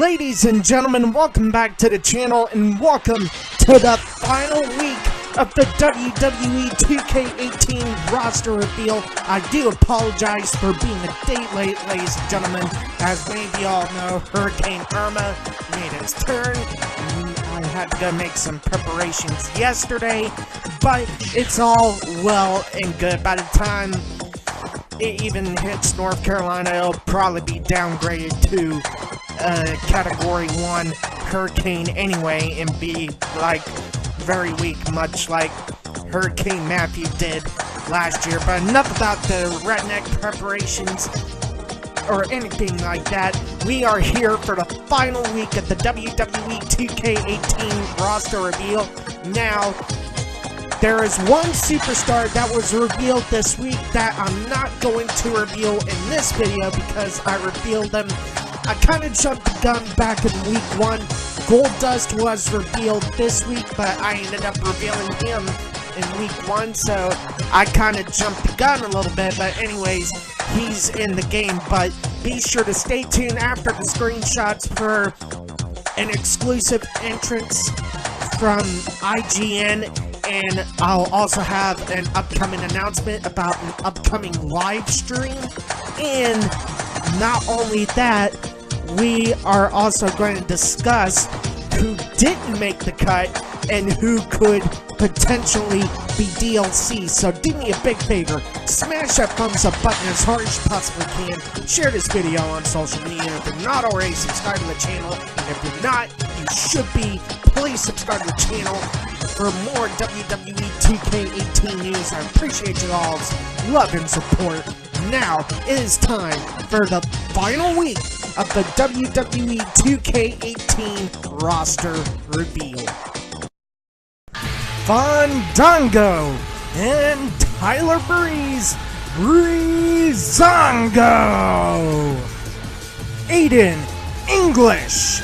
Ladies and gentlemen, welcome back to the channel and welcome to the final week of the WWE 2K18 roster reveal. I do apologize for being a day late, ladies and gentlemen. As many of y'all know, Hurricane Irma made its turn. I had to go make some preparations yesterday, but it's all well and good. By the time it even hits North Carolina, it'll probably be downgraded to Category 1 hurricane anyway and be like very weak, much like Hurricane Matthew did last year. But enough about the redneck preparations or anything like that. We are here for the final week of the WWE 2K18 roster reveal. Now, there is one superstar that was revealed this week that I'm not going to reveal in this video because I revealed them. I kind of jumped the gun back in week 1. Goldust was revealed this week, but I ended up revealing him in week 1, so I kind of jumped the gun a little bit. But anyways, he's in the game. But be sure to stay tuned after the screenshots for an exclusive entrance from IGN. And I'll also have an upcoming announcement about an upcoming live stream. And not only that, we are also going to discuss who didn't make the cut and who could potentially be DLC. So do me a big favor, smash that thumbs up button as hard as you possibly can. Share this video on social media. If you're not already subscribed to the channel, and if you're not, you should be. Please subscribe to the channel for more WWE 2K18 news. I appreciate you all's love and support. Now, it is time for the final week of the WWE 2K18 roster reveal. Fandango and Tyler Breezango. Aiden English.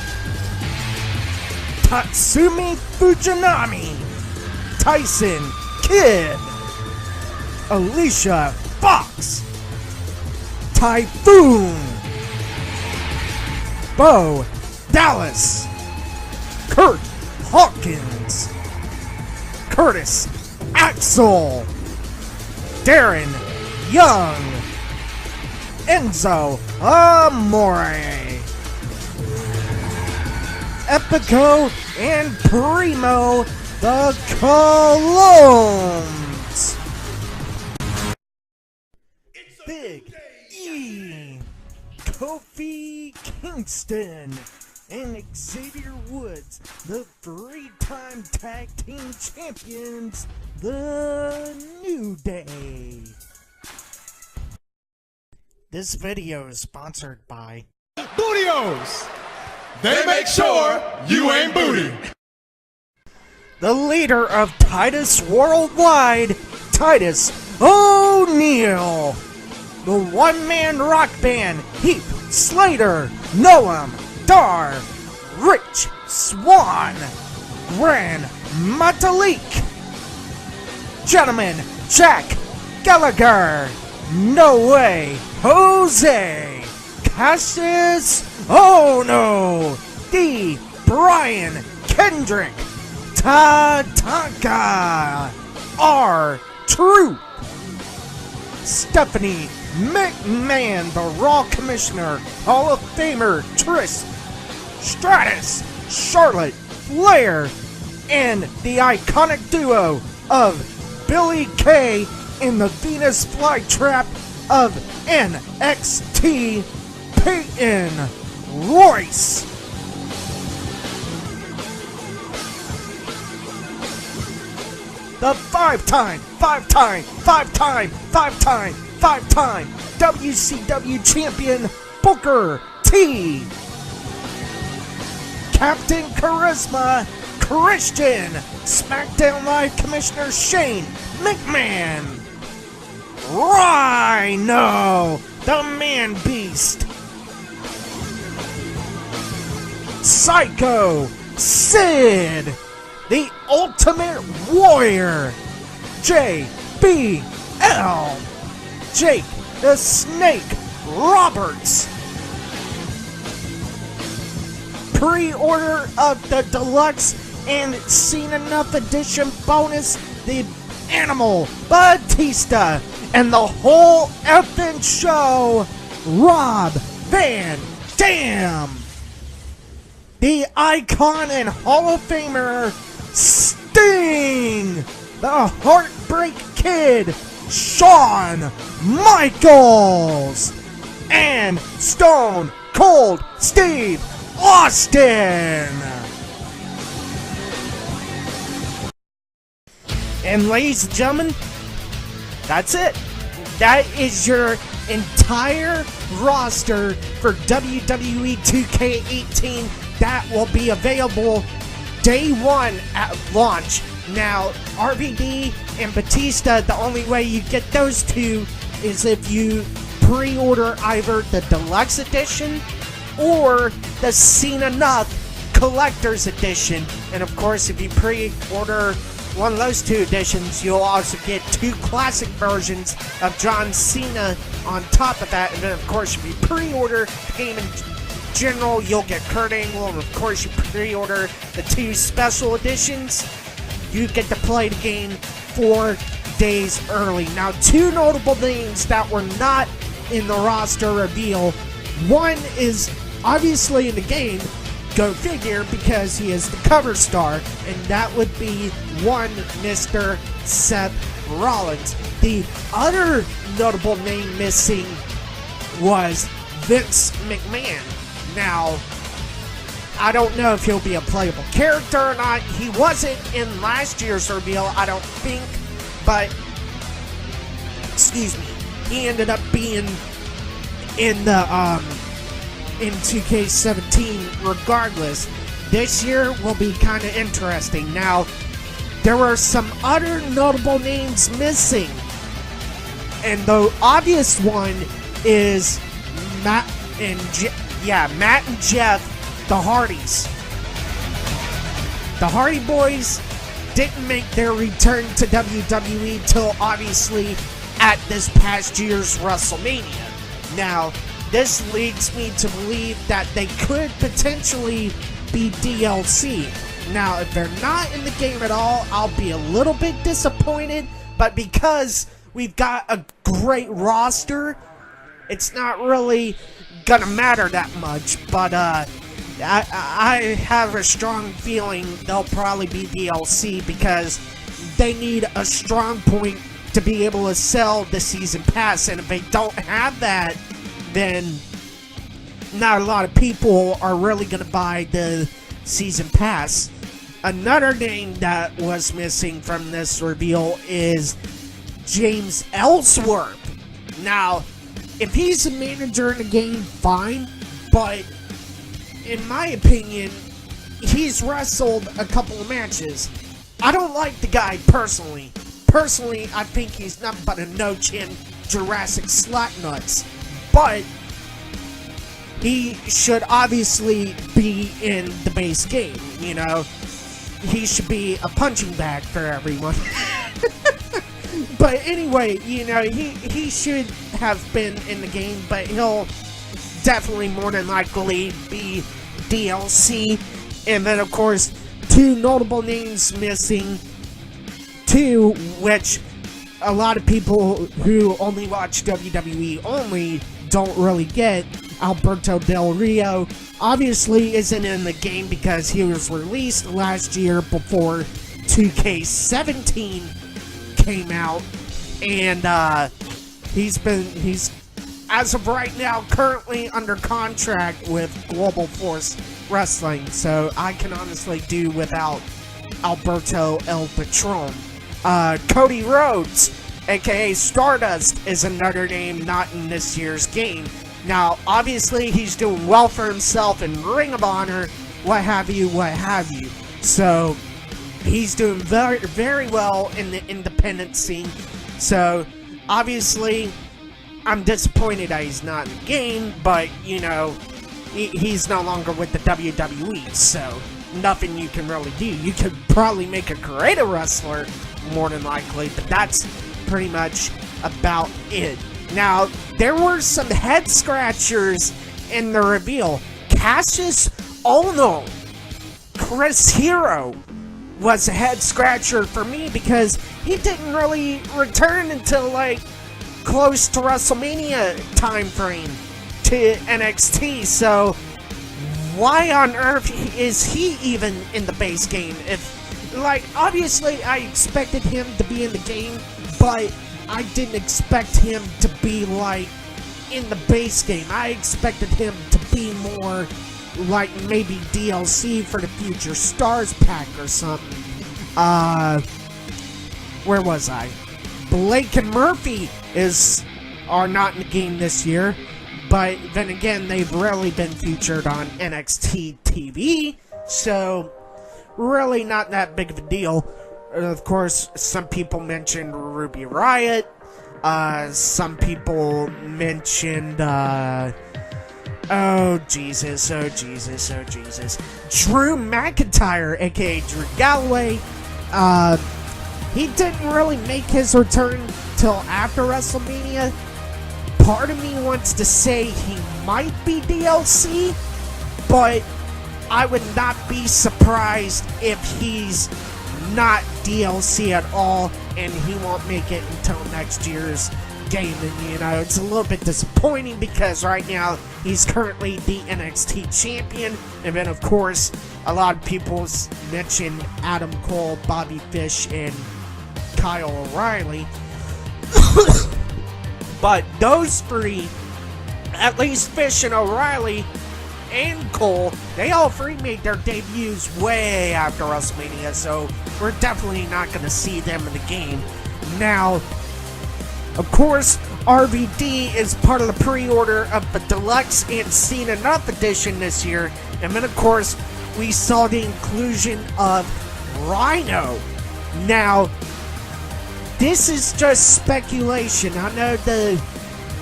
Tatsumi Fujinami. Tyson Kidd. Alicia Fox. Typhoon. Bo Dallas. Kurt Hawkins. Curtis Axel. Darren Young. Enzo Amore. Epico and Primo the Colognes. Big E, Kofi Kingston, and Xavier Woods, the 3-time tag team champions, the New Day. This video is sponsored by Bootios. They make sure you ain't booty. The leader of Titus Worldwide, Titus O'Neil. The one-man rock band, Heath Slater, Noam Dar, Rich Swan, Gran Metalik. Gentlemen, Jack Gallagher, No Way, Jose, Cassius Ono, D. Brian Kendrick, Tatanka, R. Troop, Stephanie McMahon, the Raw Commissioner, Hall of Famer Trish Stratus, Charlotte Flair, and the iconic duo of Billy Kay and the Venus Flytrap of NXT, Peyton Royce. The five-time WCW champion, Booker T. Captain Charisma, Christian. SmackDown Live Commissioner, Shane McMahon. Rhino, the Man Beast. Psycho Sid, the Ultimate Warrior. JBL, Jake the Snake Roberts. pre-order of the deluxe and seen enough edition bonus, the Animal, Batista, and the whole effing show, Rob Van Dam. The Icon and Hall of Famer, Sting. The Heartbreak Kid, Shawn Michaels. And Stone Cold Steve Austin. And ladies and gentlemen, that's it. That is your entire roster for WWE 2K18 that will be available day one at launch. Now, RVD and Batista, the only way you get those two is if you pre-order either the Deluxe Edition or the Seen Enough Collector's Edition. And of course, if you pre-order one of those two editions, you'll also get two classic versions of John Cena on top of that. And then, of course, if you pre-order the game in general, you'll get Kurt Angle. And, of course, you pre-order the two special editions, you get to play the game 4 days early. Now, two notable names that were not in the roster reveal. One is obviously in the game, go figure, because he is the cover star, and that would be one Mr. Seth Rollins. The other notable name missing was Vince McMahon. Now, I don't know if he'll be a playable character or not. He wasn't in last year's reveal, I don't think, but excuse me, he ended up being in the in 2K17 regardless. This year will be kind of interesting. Now, there were some other notable names missing, and the obvious one is Matt and Jeff, the Hardys. The Hardy Boys didn't make their return to WWE till obviously at this past year's WrestleMania. Now, this leads me to believe that they could potentially be DLC. Now, if they're not in the game at all, I'll be a little bit disappointed, but because we've got a great roster, it's not really gonna matter that much. But I have a strong feeling they'll probably be DLC because they need a strong point to be able to sell the season pass, and if they don't have that, then not a lot of people are really going to buy the season pass. Another name that was missing from this reveal is James Ellsworth. Now, if he's a manager in the game, fine, but in my opinion, he's wrestled a couple of matches. I don't like the guy personally. Personally, I think he's nothing but a no-chin Jurassic Slapnuts. But he should obviously be in the base game, you know. He should be a punching bag for everyone. But anyway, you know, he should have been in the game, but he'll definitely more than likely be DLC. And then, of course, two notable names missing. Two, which a lot of people who only watch WWE only don't really get. Alberto Del Rio obviously isn't in the game because he was released last year before 2K17 came out, and he's as of right now currently under contract with Global Force Wrestling, so I can honestly do without Alberto El Patron. Cody Rhodes, aka Stardust, is another name not in this year's game. Now, obviously, he's doing well for himself in Ring of Honor, what have you. So, he's doing very, very well in the independent scene. So, obviously, I'm disappointed that he's not in the game, but, you know, he's no longer with the WWE, so nothing you can really do. You could probably make a greater wrestler, more than likely, but that's pretty much about it. Now, there were some head scratchers in the reveal. Cassius Oh no! Chris Hero was a head scratcher for me because he didn't really return until like close to WrestleMania time frame to NXT. So why on earth is he even in the base game? If, like, obviously I expected him to be in the game, but I didn't expect him to be like in the base game. I expected him to be more like maybe DLC for the Future Stars pack or something. Where was I? Blake and Murphy are not in the game this year, but then again, they've rarely been featured on NXT TV, so really not that big of a deal. Of course, some people mentioned Ruby Riott. Some people mentioned, oh Jesus. Drew McIntyre, aka Drew Galloway. He didn't really make his return till after WrestleMania. Part of me wants to say he might be DLC, but I would not be surprised if he's not DLC at all and he won't make it until next year's game. And you know, it's a little bit disappointing because right now he's currently the NXT champion, and then of course a lot of people mention Adam Cole, Bobby Fish, and Kyle O'Reilly. But those three, at least Fish and O'Reilly and Cole, they all three made their debuts way after WrestleMania, so we're definitely not going to see them in the game. Now, of course, RVD is part of the pre-order of the Deluxe and Cena Enough edition this year, and then of course, we saw the inclusion of Rhino. Now, this is just speculation. I know the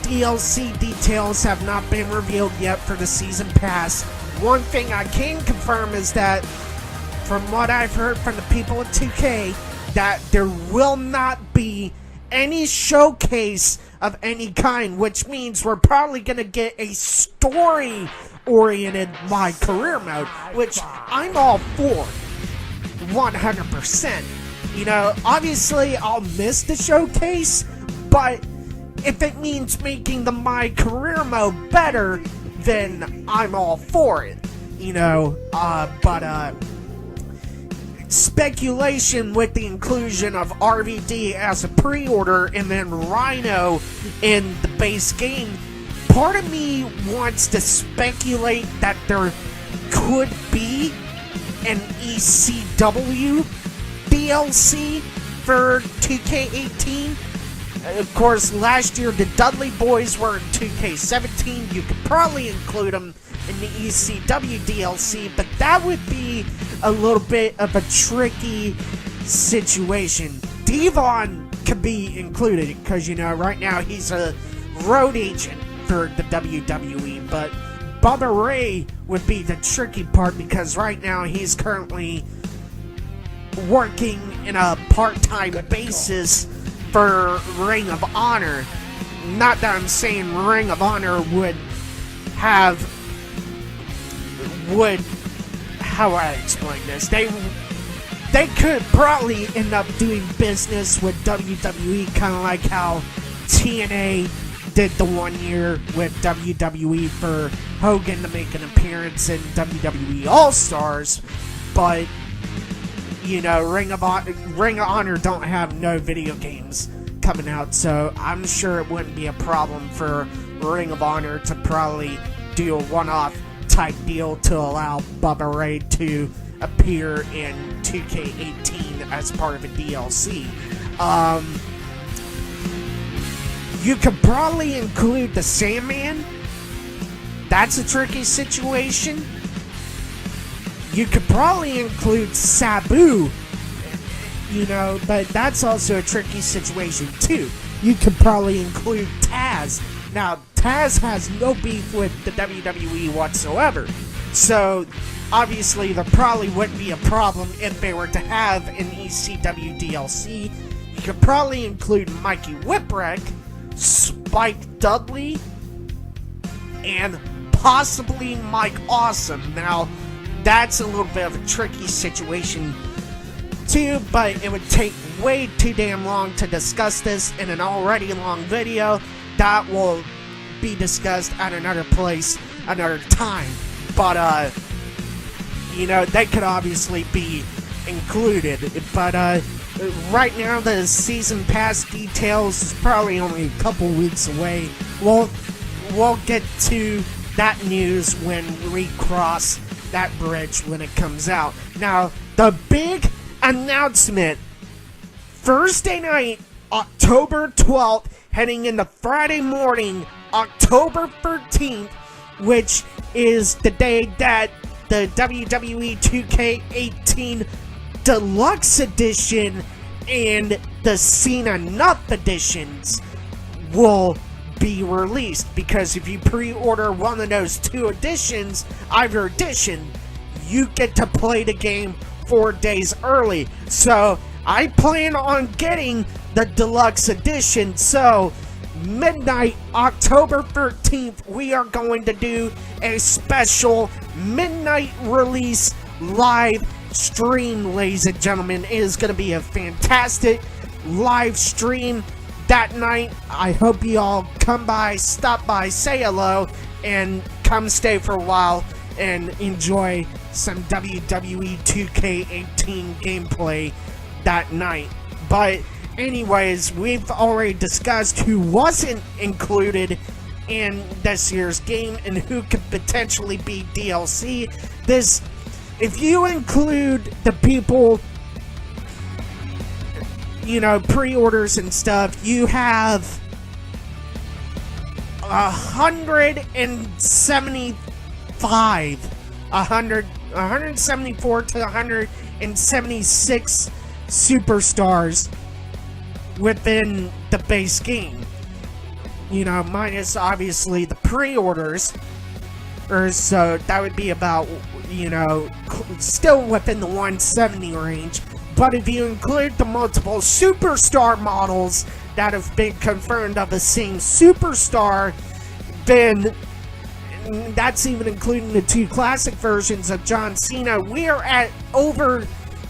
DLC details have not been revealed yet for the season pass. One thing I can confirm is that, from what I've heard from the people at 2K, that there will not be any showcase of any kind, which means we're probably going to get a story-oriented My Career mode, which I'm all for, 100%. You know, obviously I'll miss the showcase, but if it means making the My Career mode better, then I'm all for it. You know, speculation with the inclusion of RVD as a pre-order and then Rhino in the base game, part of me wants to speculate that there could be an ECW DLC for 2K18. Of course, last year the Dudley Boys were in 2K17. You could probably include them in the ECW DLC, but that would be a little bit of a tricky situation. Devon could be included because, you know, right now he's a road agent for the WWE, but Bubba Ray would be the tricky part because right now he's currently working in a part-time basis for Ring of Honor. Not that I'm saying Ring of Honor how would I explain this? They could probably end up doing business with WWE, kind of like how TNA did the 1 year with WWE for Hogan to make an appearance in WWE All-Stars, but you know, Ring of Honor don't have no video games coming out, so I'm sure it wouldn't be a problem for Ring of Honor to probably do a one-off type deal to allow Bubba Ray to appear in 2K18 as part of a DLC. You could probably include the Sandman. That's a tricky situation. You could probably include Sabu, you know, but that's also a tricky situation too. You could probably include Taz. Now, Taz has no beef with the WWE whatsoever, so obviously there probably wouldn't be a problem if they were to have an ECW DLC. You could probably include Mikey Whipwreck, Spike Dudley, and possibly Mike Awesome. Now, that's a little bit of a tricky situation too, but it would take way too damn long to discuss this in an already long video. That will be discussed at another place, another time. But, you know, they could obviously be included. But, right now, the season pass details is probably only a couple weeks away. We'll get to that news when we cross that bridge when it comes out. Now, the big announcement, Thursday night, October 12th, heading into Friday morning, October 13th, which is the day that the WWE 2K18 Deluxe Edition and the Cena Nuff Editions will be released. Because if you pre-order one of those two editions, either edition, you get to play the game 4 days early. So I plan on getting the Deluxe Edition. So midnight, October 13th, we are going to do a special midnight release live stream, ladies and gentlemen. It is going to be a fantastic live stream that night. I hope you all come by, stop by, say hello, and come stay for a while and enjoy some WWE 2K18 gameplay that night. But anyways, we've already discussed who wasn't included in this year's game and who could potentially be DLC. If you include the people, you know, pre-orders and stuff, you have 174 to 176 superstars within the base game. You know, minus obviously the pre-orders, or so that would be about, you know, still within the 170 range. But if you include the multiple superstar models that have been confirmed of the same superstar, then that's even including the 2 classic versions of John Cena. We are at over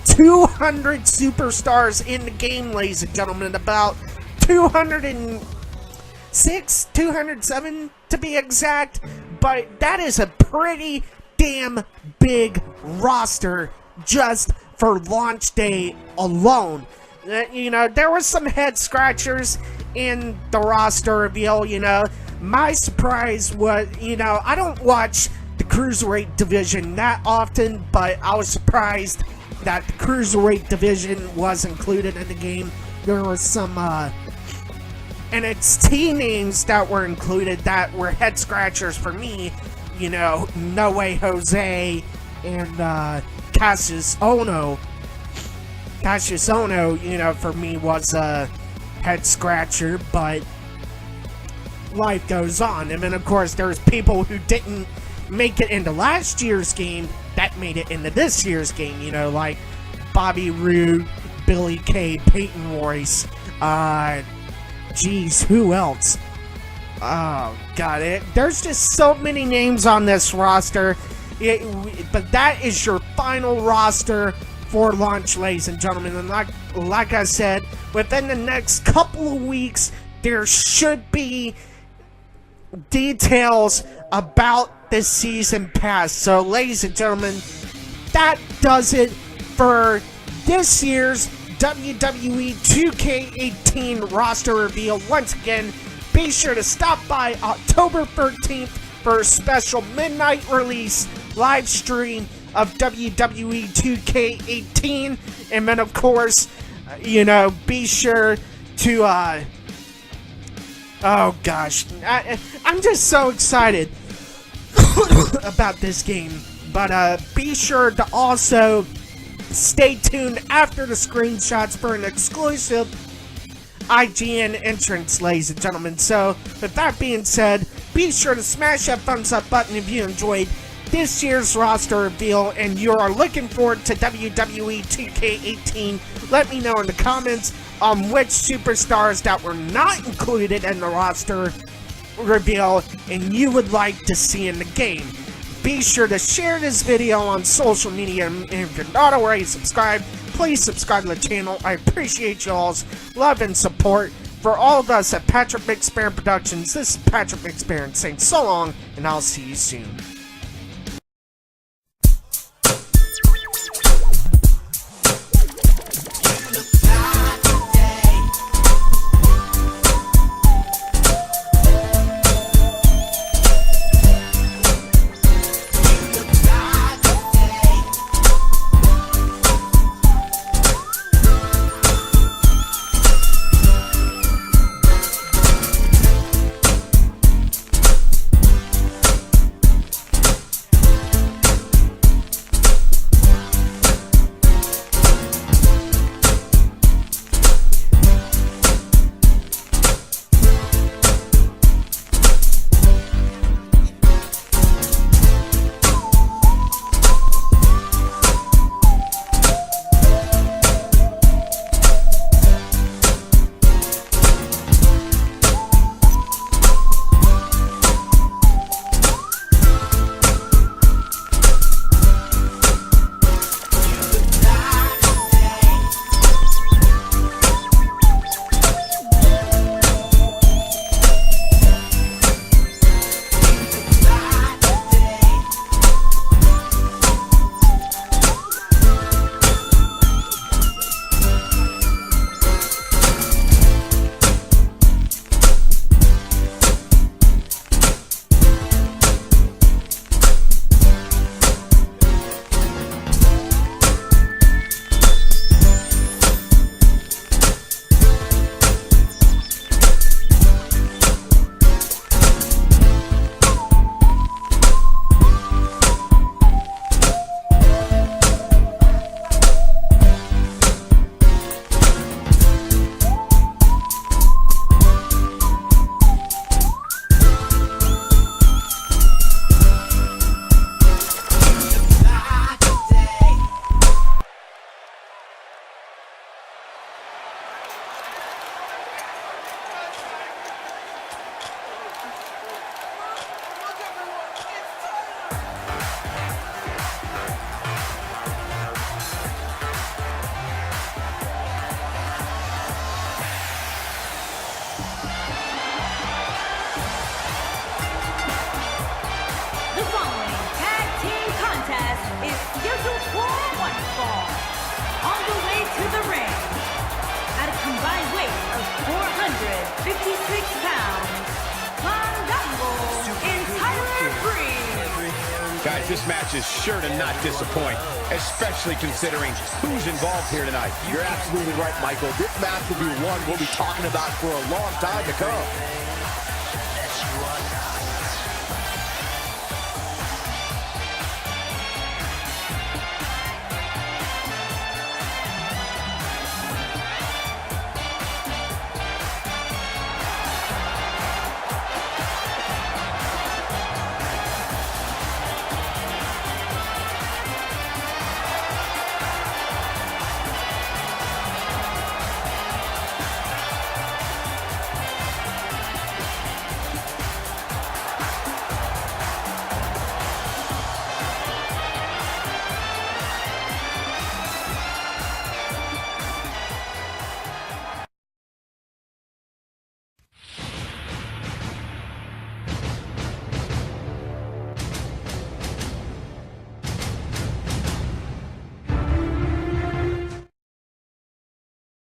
200 superstars in the game, ladies and gentlemen. About 206, 207 to be exact. But that is a pretty damn big roster just for launch day alone. You know, there was some head scratchers in the roster reveal. You know, my surprise was, you know, I don't watch the Cruiserweight division that often, but I was surprised that the Cruiserweight division was included in the game. There was some NXT names that were included that were head scratchers for me. You know, No Way Jose and Cassius Ohno. Cassius Ohno, you know, for me was a head scratcher, but life goes on. And then, of course, there's people who didn't make it into last year's game that made it into this year's game, you know, like Bobby Roode, Billy Kay, Peyton Royce, geez, who else? Oh, God, there's just so many names on this roster. But that is your final roster for launch, ladies and gentlemen. And like I said, within the next couple of weeks, there should be details about this season pass. So, ladies and gentlemen, that does it for this year's WWE 2K18 roster reveal. Once again, be sure to stop by October 13th for a special midnight release live stream of WWE 2K18. And then, of course, you know, be sure to, oh gosh, I'm just so excited about this game. But be sure to also stay tuned after the screenshots for an exclusive IGN entrance, ladies and gentlemen. So, with that being said, be sure to smash that thumbs up button if you enjoyed this year's roster reveal and you are looking forward to WWE 2K18. Let me know in the comments on which superstars that were not included in the roster reveal and you would like to see in the game. Be sure to share this video on social media, and if you're not already subscribed, please subscribe to the channel. I appreciate y'all's love and support. For all of us at Patrick McSparron Productions, this is Patrick McSparron saying so long, and I'll see you soon. The following tag team contest is scheduled for one fall. On the way to the ring, at a combined weight of 456 pounds, Fandango and Tyler Breeze. Guys, this match is sure to not disappoint, especially considering who's involved here tonight. You're absolutely right, Michael. This match will be one we'll be talking about for a long time to come.